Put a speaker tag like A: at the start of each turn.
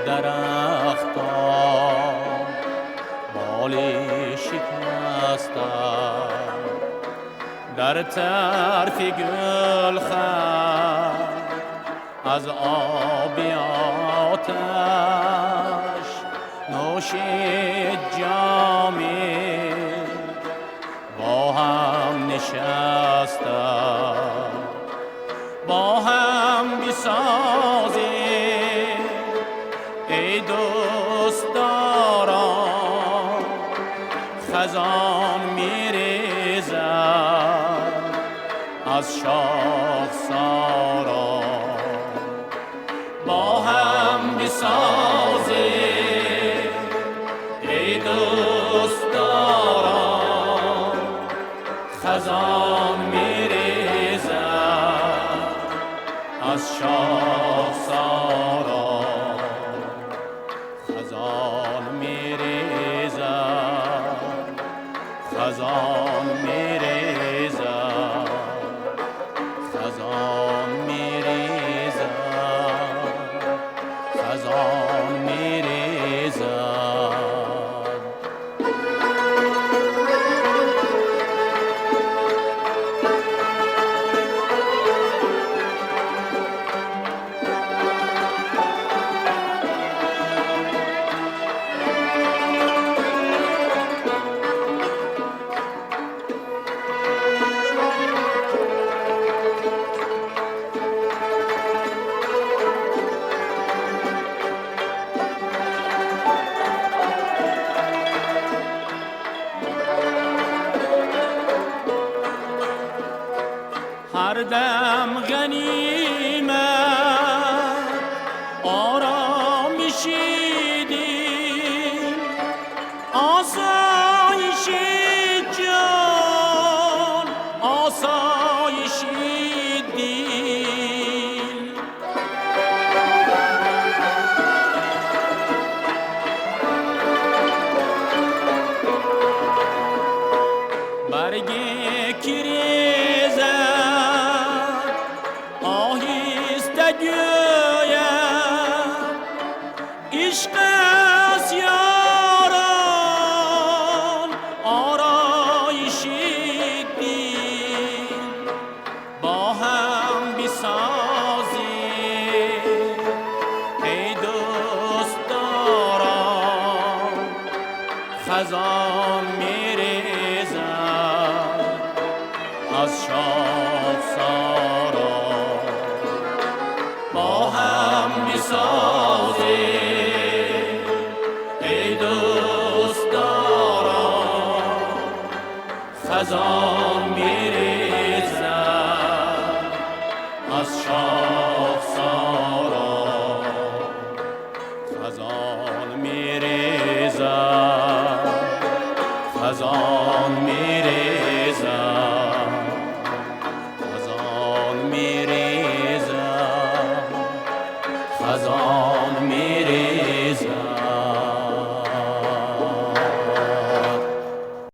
A: درختان بالی شکستم، در طرف گلخن از آبی آتش نوشید جامی با هم نشستم، با هم بسازیم ای دوستداران، خزان میریزد از شاخساران، با هم بسازیم ای دوستداران، خزان میریزد از شاخساران، خزان میریزد، خزان میریزد، خزان میریزد، خزان میریزد. هر دم غنیمت آرامشی دل، آسایشی جان، آسایشی دل، برگ کریزد آهسته گوید عشق است یاران، آرایشی دل، با هم بسازیم ای دوستداران، خزان میریزد از شاخساران، با هم میسازیم ای دوستداران، خزان میریزد از شاخساران، خزان میریزد، خزان میریزد.